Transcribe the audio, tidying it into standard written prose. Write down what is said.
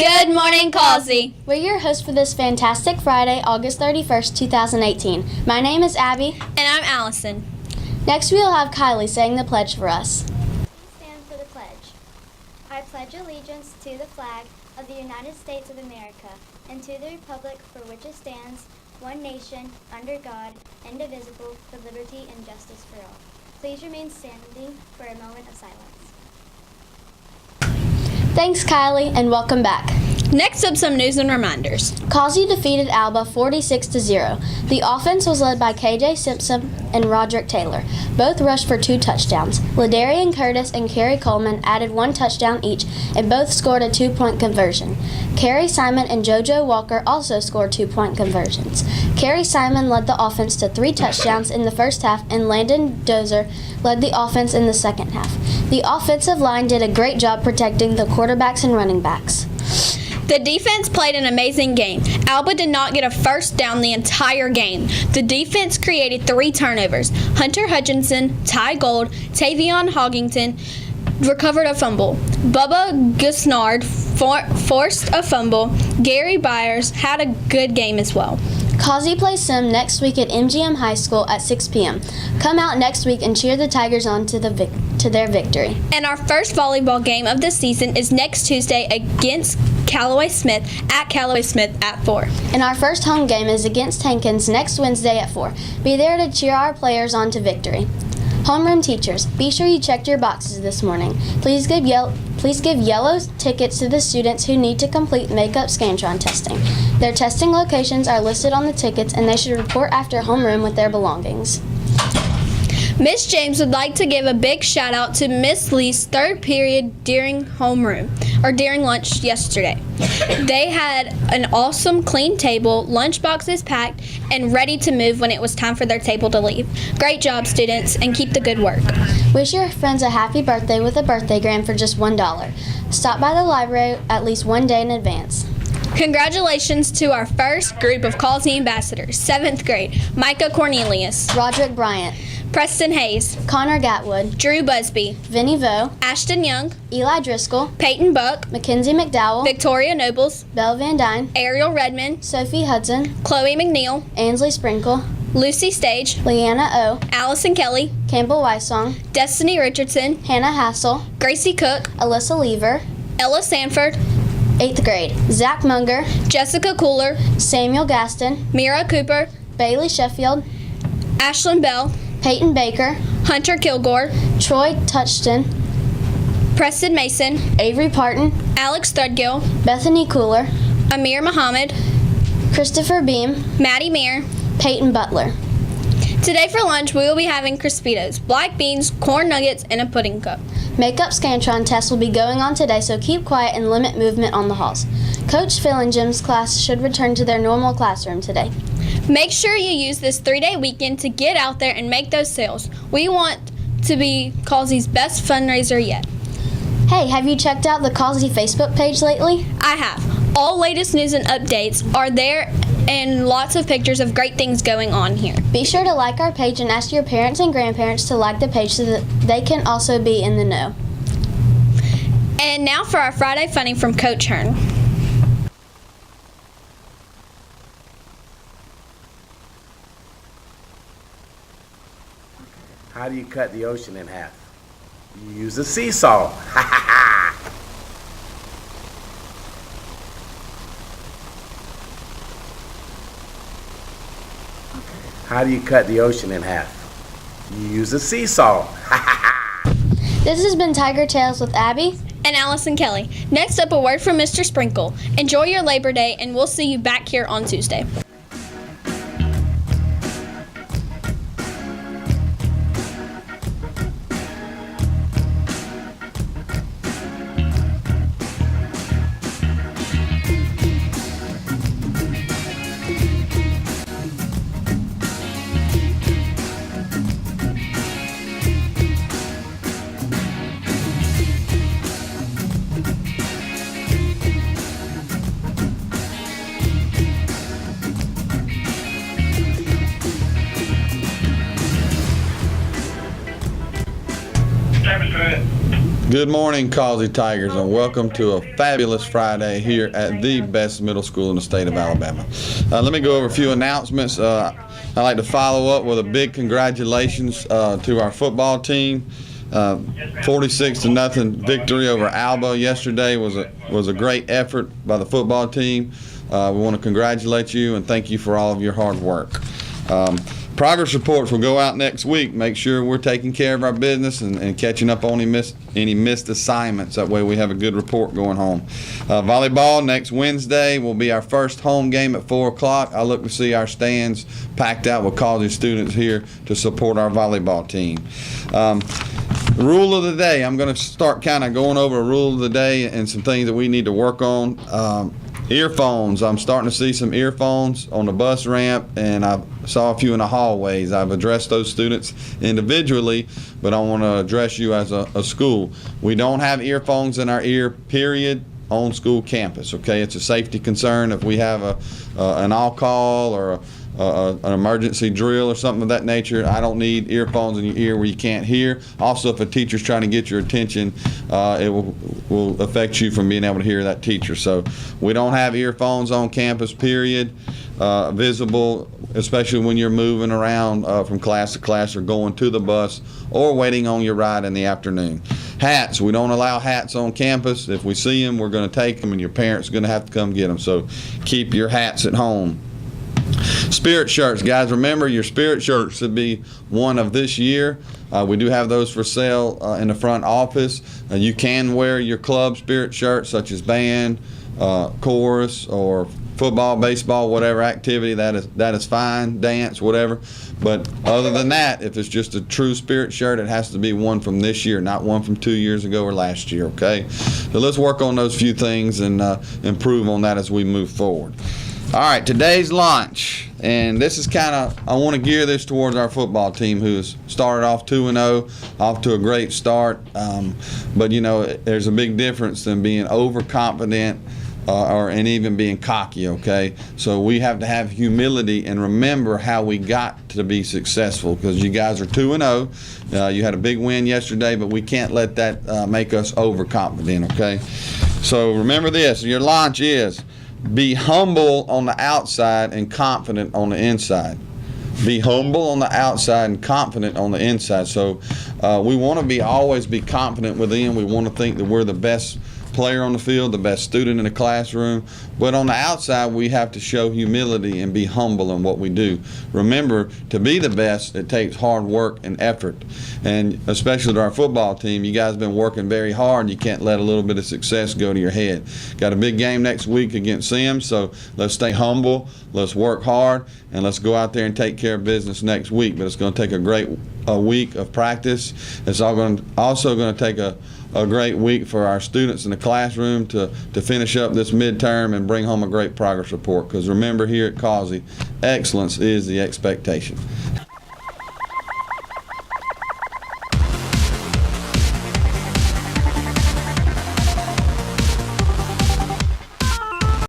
Good morning, Causey. We're your hosts for this fantastic Friday, August 31st, 2018. My name is Abby. And I'm Allison. Next, we'll have Kylie saying the pledge for us. Please stand for the pledge. I pledge allegiance to the flag of the United States of America and to the republic for which it stands, one nation, under God, indivisible, with liberty and justice for all. Please remain standing for a moment of silence. Thanks, Kylie, and welcome back. Next up, some news and reminders. Causey defeated Alba 46-0. The offense was led by KJ Simpson and Roderick Taylor. Both rushed for 2 touchdowns. Ladarian Curtis and Kerry Coleman added 1 touchdown each, and both scored a 2-point conversion. Kerry Simon and JoJo Walker also scored 2-point conversions. Kerry Simon led the offense to 3 touchdowns in the first half, and Landon Dozer led the offense in the second half. The offensive line did a great job protecting the quarterbacks and running backs. The defense played an amazing game. Alba did not get a first down the entire game. The defense created 3 turnovers. Hunter Hutchinson, Ty Gold, Tavion Hoggington recovered a fumble. Bubba Gusnard forced a fumble. Gary Byers had a good game as well. Causey plays Sim next week at MGM High School at 6 p.m. Come out next week and cheer the Tigers on to their victory. And our first volleyball game of the season is next Tuesday against Callaway Smith at 4. And our first home game is against Hankins next Wednesday at 4. Be there to cheer our players on to victory. Homeroom teachers, be sure you checked your boxes this morning. Please give yellow tickets to the students who need to complete makeup Scantron testing. Their testing locations are listed on the tickets, and they should report after homeroom with their belongings. Miss James would like to give a big shout out to Miss Lee's 3rd period during lunch yesterday. They had an awesome clean table, lunch boxes packed, and ready to move when it was time for their table to leave. Great job, students, and keep the good work. Wish your friends a happy birthday with a birthday gram for just $1. Stop by the library at least 1 day in advance. Congratulations to our first group of Causey ambassadors, 7th grade, Micah Cornelius, Roderick Bryant, Preston Hayes, Connor Gatwood, Drew Busby, Vinny Vo, Ashton Young, Eli Driscoll, Peyton Buck, Mackenzie McDowell, Victoria Nobles, Belle Van Dyne, Ariel Redmond, Sophie Hudson, Chloe McNeil, Ansley Sprinkle, Lucy Stage, Leanna O, Allison Kelly, Campbell Weissong, Destiny Richardson, Hannah Hassel, Gracie Cook, Alyssa Lever, Ella Sanford, 8th grade, Zach Munger, Jessica Cooler, Samuel Gaston, Mira Cooper, Bailey Sheffield, Ashlyn Bell, Peyton Baker, Hunter Kilgore, Troy Touchton, Preston Mason, Avery Parton, Alex Threadgill, Bethany Cooler, Amir Muhammad, Christopher Beam, Maddie Meir. Peyton Butler. Today for lunch, we will be having Crispitos, black beans, corn nuggets, and a pudding cup. Makeup Scantron tests will be going on today, so keep quiet and limit movement on the halls. Coach Phil and Jim's class should return to their normal classroom today. Make sure you use this 3-day weekend to get out there and make those sales. We want to be Causey's best fundraiser yet. Hey, have you checked out the Causey Facebook page lately? I have. All latest news and updates are there, and lots of pictures of great things going on here. Be sure to like our page and ask your parents and grandparents to like the page so that they can also be in the know. And now for our Friday Funny from Coach Hearn. How do you cut the ocean in half? You use a seesaw. Ha ha ha! How do you cut the ocean in half? You use a seesaw. Ha ha ha! This has been Tiger Tales with Abby and Allison Kelly. Next up, a word from Mr. Sprinkle. Enjoy your Labor Day, and we'll see you back here on Tuesday. Demonstrate. Good morning, Causey Tigers, and welcome to a fabulous Friday here at the best middle school in the state of Alabama. Let me go over a few announcements. I'd like to follow up with a big congratulations to our football team. 46-0 victory over Alba yesterday was a great effort by the football team. We want to congratulate you and thank you for all of your hard work. Progress reports will go out next week. Make sure we're taking care of our business and catching up on any missed assignments. That way we have a good report going home. Volleyball next Wednesday will be our first home game at 4 o'clock. I look to see our stands packed out with college students here to support our volleyball team. Rule of the day, I'm going to start kind of going over a rule of the day and some things that we need to work on. Earphones. I'm starting to see some earphones on the bus ramp, and I saw a few in the hallways. I've addressed those students individually, but I want to address you as a school. We don't have earphones in our ear, period, on school campus, okay? It's a safety concern. If we have an all-call or an emergency drill or something of that nature, I don't need earphones in your ear where you can't hear. Also, if a teacher's trying to get your attention, it will affect you from being able to hear that teacher. So we don't have earphones on campus, period, visible, especially when you're moving around from class to class or going to the bus or waiting on your ride in the afternoon. Hats, we don't allow hats on campus. If we see them, we're going to take them, and your parents are going to have to come get them. So keep your hats at home. Spirit shirts, guys, remember your spirit shirts should be one of this year. We do have those for sale in the front office. You can wear your club spirit shirts, such as band, chorus, or football, baseball, whatever activity. That is fine, dance, whatever. But other than that, if it's just a true spirit shirt, it has to be one from this year, not one from 2 years ago or last year, okay? So let's work on those few things and improve on that as we move forward. All right, today's lunch, and this is kind of, I want to gear this towards our football team who's started off 2-0, off to a great start. But you know, there's a big difference than being overconfident and even being cocky, okay? So we have to have humility and remember how we got to be successful, because you guys are 2-0. You had a big win yesterday, but we can't let that make us overconfident, okay? So remember this, your lunch is: be humble on the outside and confident on the inside. Be humble on the outside and confident on the inside. So we want to always be confident within. We want to think that we're the best player on the field, the best student in the classroom. But on the outside, we have to show humility and be humble in what we do. Remember, to be the best, it takes hard work and effort. And especially to our football team, you guys have been working very hard. You can't let a little bit of success go to your head. Got a big game next week against Sims, so let's stay humble, let's work hard, and let's go out there and take care of business next week. But it's going to take a great week of practice. It's also going to take a great week for our students in the classroom to finish up this midterm and bring home a great progress report. Because remember, here at Causey, excellence is the expectation.